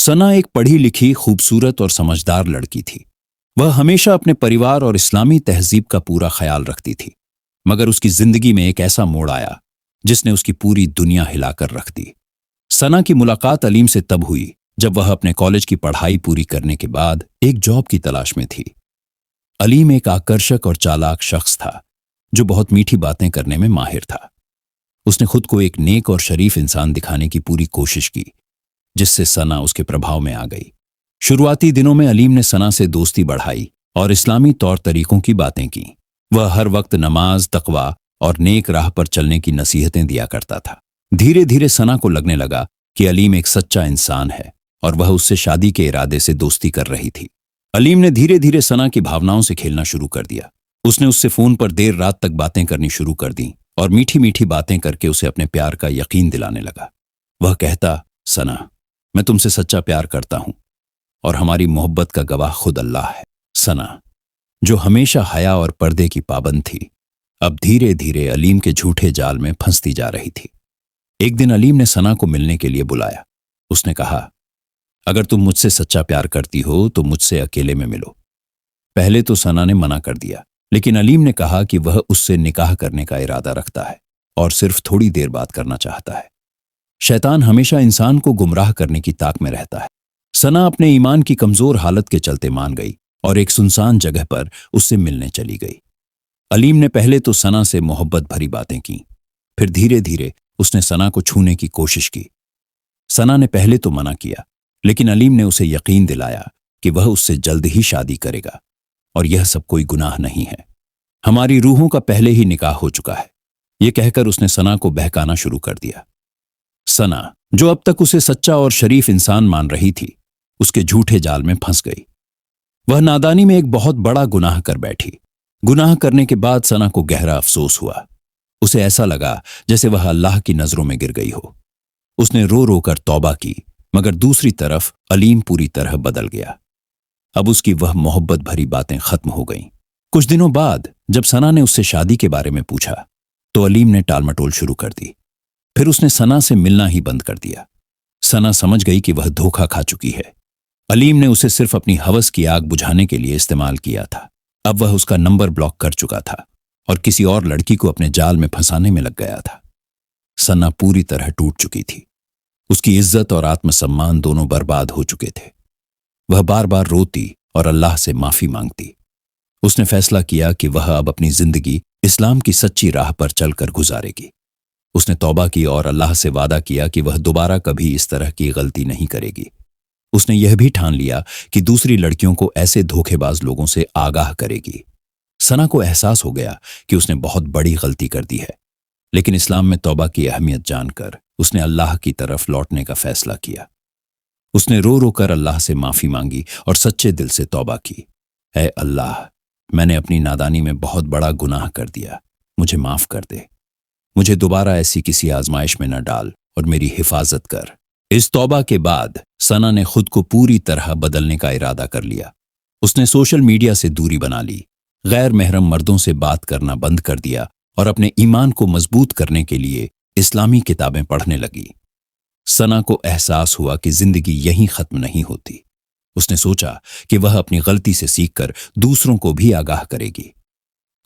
सना एक पढ़ी लिखी, खूबसूरत और समझदार लड़की थी। वह हमेशा अपने परिवार और इस्लामी तहजीब का पूरा ख्याल रखती थी, मगर उसकी जिंदगी में एक ऐसा मोड़ आया जिसने उसकी पूरी दुनिया हिलाकर रख दी। सना की मुलाकात अलीम से तब हुई जब वह अपने कॉलेज की पढ़ाई पूरी करने के बाद एक जॉब की तलाश में थी। अलीम एक आकर्षक और चालाक शख्स था जो बहुत मीठी बातें करने में माहिर था। उसने खुद को एक नेक और शरीफ इंसान दिखाने की पूरी कोशिश की, जिससे सना उसके प्रभाव में आ गई। शुरुआती दिनों में अलीम ने सना से दोस्ती बढ़ाई और इस्लामी तौर तरीकों की बातें की। वह हर वक्त नमाज, तकवा और नेक राह पर चलने की नसीहतें दिया करता था। धीरे धीरे सना को लगने लगा कि अलीम एक सच्चा इंसान है और वह उससे शादी के इरादे से दोस्ती कर रही थी। अलीम ने धीरे धीरे सना की भावनाओं से खेलना शुरू कर दिया। उसने उससे फोन पर देर रात तक बातें करनी शुरू कर दी और मीठी मीठी बातें करके उसे अपने प्यार का यकीन दिलाने लगा। वह कहता, सना, मैं तुमसे सच्चा प्यार करता हूं और हमारी मोहब्बत का गवाह खुद अल्लाह है। सना, जो हमेशा हया और पर्दे की पाबंद थी, अब धीरे धीरे अलीम के झूठे जाल में फंसती जा रही थी। एक दिन अलीम ने सना को मिलने के लिए बुलाया। उसने कहा, अगर तुम मुझसे सच्चा प्यार करती हो तो मुझसे अकेले में मिलो। पहले तो सना ने मना कर दिया, लेकिन अलीम ने कहा कि वह उससे निकाह करने का इरादा रखता है और सिर्फ थोड़ी देर बात करना चाहता है। शैतान हमेशा इंसान को गुमराह करने की ताक में रहता है। सना अपने ईमान की कमजोर हालत के चलते मान गई और एक सुनसान जगह पर उससे मिलने चली गई। अलीम ने पहले तो सना से मोहब्बत भरी बातें की, फिर धीरे धीरे उसने सना को छूने की कोशिश की। सना ने पहले तो मना किया, लेकिन अलीम ने उसे यकीन दिलाया कि वह उससे जल्द ही शादी करेगा और यह सब कोई गुनाह नहीं है। हमारी रूहों का पहले ही निकाह हो चुका है, यह कहकर उसने सना को बहकाना शुरू कर दिया। सना, जो अब तक उसे सच्चा और शरीफ इंसान मान रही थी, उसके झूठे जाल में फंस गई। वह नादानी में एक बहुत बड़ा गुनाह कर बैठी। गुनाह करने के बाद सना को गहरा अफसोस हुआ। उसे ऐसा लगा जैसे वह अल्लाह की नजरों में गिर गई हो। उसने रो रो कर तौबा की, मगर दूसरी तरफ अलीम पूरी तरह बदल गया। अब उसकी वह मोहब्बत भरी बातें खत्म हो गईं। कुछ दिनों बाद जब सना ने उससे शादी के बारे में पूछा तो अलीम ने टालमटोल शुरू कर दी। फिर उसने सना से मिलना ही बंद कर दिया। सना समझ गई कि वह धोखा खा चुकी है। अलीम ने उसे सिर्फ अपनी हवस की आग बुझाने के लिए इस्तेमाल किया था। अब वह उसका नंबर ब्लॉक कर चुका था और किसी और लड़की को अपने जाल में फंसाने में लग गया था। सना पूरी तरह टूट चुकी थी। उसकी इज्जत और आत्मसम्मान दोनों बर्बाद हो चुके थे। वह बार बार रोती और अल्लाह से माफी मांगती। उसने फैसला किया कि वह अब अपनी जिंदगी इस्लाम की सच्ची राह पर चलकर गुजारेगी। उसने तौबा की और अल्लाह से वादा किया कि वह दोबारा कभी इस तरह की गलती नहीं करेगी। उसने यह भी ठान लिया कि दूसरी लड़कियों को ऐसे धोखेबाज लोगों से आगाह करेगी। सना को एहसास हो गया कि उसने बहुत बड़ी गलती कर दी है, लेकिन इस्लाम में तौबा की अहमियत जानकर उसने अल्लाह की तरफ लौटने का फैसला किया। उसने रो रो कर अल्लाह से माफी मांगी और सच्चे दिल से तौबा की। ऐ अल्लाह, मैंने अपनी नादानी में बहुत बड़ा गुनाह कर दिया, मुझे माफ कर दे। मुझे दोबारा ऐसी किसी आजमाइश में न डाल और मेरी हिफाजत कर। इस तौबा के बाद सना ने खुद को पूरी तरह बदलने का इरादा कर लिया। उसने सोशल मीडिया से दूरी बना ली, गैर महरम मर्दों से बात करना बंद कर दिया और अपने ईमान को मजबूत करने के लिए इस्लामी किताबें पढ़ने लगी। सना को एहसास हुआ कि जिंदगी यहीं खत्म नहीं होती। उसने सोचा कि वह अपनी गलती से सीखकर दूसरों को भी आगाह करेगी।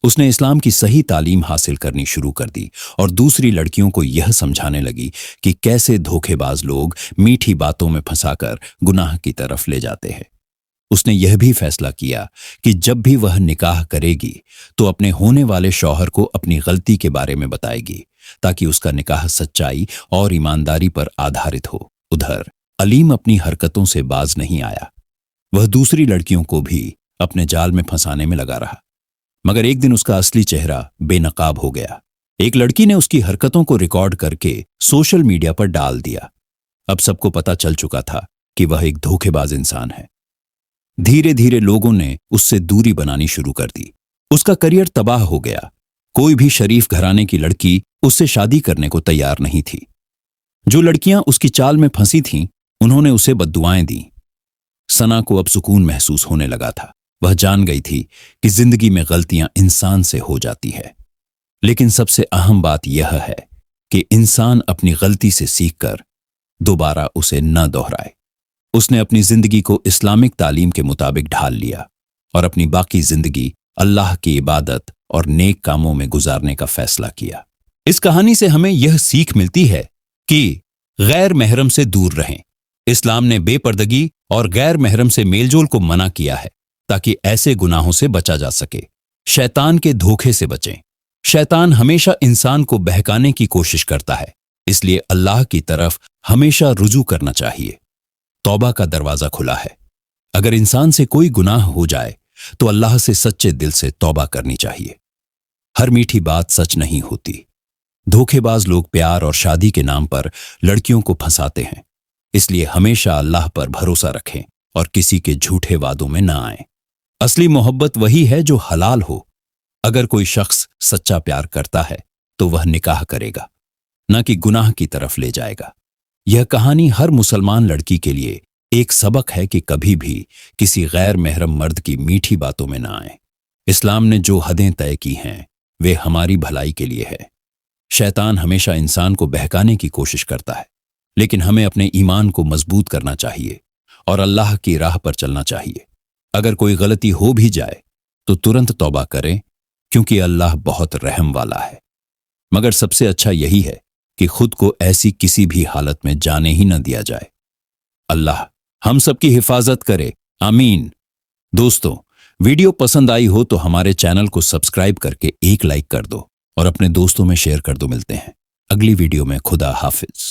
उसने इस्लाम की सही तालीम हासिल करनी शुरू कर दी और दूसरी लड़कियों को यह समझाने लगी कि कैसे धोखेबाज लोग मीठी बातों में फंसाकर गुनाह की तरफ ले जाते हैं। उसने यह भी फैसला किया कि जब भी वह निकाह करेगी तो अपने होने वाले शौहर को अपनी गलती के बारे में बताएगी, ताकि उसका निकाह सच्चाई और ईमानदारी पर आधारित हो। उधर अलीम अपनी हरकतों से बाज नहीं आया। वह दूसरी लड़कियों को भी अपने जाल में फंसाने में लगा रहा, मगर एक दिन उसका असली चेहरा बेनकाब हो गया। एक लड़की ने उसकी हरकतों को रिकॉर्ड करके सोशल मीडिया पर डाल दिया। अब सबको पता चल चुका था कि वह एक धोखेबाज इंसान है। धीरे धीरे लोगों ने उससे दूरी बनानी शुरू कर दी। उसका करियर तबाह हो गया। कोई भी शरीफ घराने की लड़की उससे शादी करने को तैयार नहीं थी। जो लड़कियां उसकी चाल में फंसी थीं, उन्होंने उसे बद्दुआएं दी। सना को अब सुकून महसूस होने लगा था। वह जान गई थी कि जिंदगी में गलतियां इंसान से हो जाती है, लेकिन सबसे अहम बात यह है कि इंसान अपनी गलती से सीखकर दोबारा उसे न दोहराए। उसने अपनी जिंदगी को इस्लामिक तालीम के मुताबिक ढाल लिया और अपनी बाकी जिंदगी अल्लाह की इबादत और नेक कामों में गुजारने का फैसला किया। इस कहानी से हमें यह सीख मिलती है कि गैर महरम से दूर रहें। इस्लाम ने बेपर्दगी और गैर महरम से मेलजोल को मना किया है ताकि ऐसे गुनाहों से बचा जा सके। शैतान के धोखे से बचें। शैतान हमेशा इंसान को बहकाने की कोशिश करता है, इसलिए अल्लाह की तरफ हमेशा रुजू करना चाहिए। तौबा का दरवाजा खुला है। अगर इंसान से कोई गुनाह हो जाए तो अल्लाह से सच्चे दिल से तौबा करनी चाहिए। हर मीठी बात सच नहीं होती। धोखेबाज लोग प्यार और शादी के नाम पर लड़कियों को फंसाते हैं, इसलिए हमेशा अल्लाह पर भरोसा रखें और किसी के झूठे वादों में ना आएं। असली मोहब्बत वही है जो हलाल हो। अगर कोई शख्स सच्चा प्यार करता है तो वह निकाह करेगा, न कि गुनाह की तरफ ले जाएगा। यह कहानी हर मुसलमान लड़की के लिए एक सबक है कि कभी भी किसी गैर महरम मर्द की मीठी बातों में ना आए। इस्लाम ने जो हदें तय की हैं वे हमारी भलाई के लिए है। शैतान हमेशा इंसान को बहकाने की कोशिश करता है, लेकिन हमें अपने ईमान को मजबूत करना चाहिए और अल्लाह की राह पर चलना चाहिए। अगर कोई गलती हो भी जाए तो तुरंत तौबा करें, क्योंकि अल्लाह बहुत रहम वाला है। मगर सबसे अच्छा यही है कि खुद को ऐसी किसी भी हालत में जाने ही न दिया जाए। अल्लाह हम सबकी हिफाजत करे, आमीन। दोस्तों, वीडियो पसंद आई हो तो हमारे चैनल को सब्सक्राइब करके एक लाइक कर दो और अपने दोस्तों में शेयर कर दो। मिलते हैं अगली वीडियो में। खुदा हाफिज।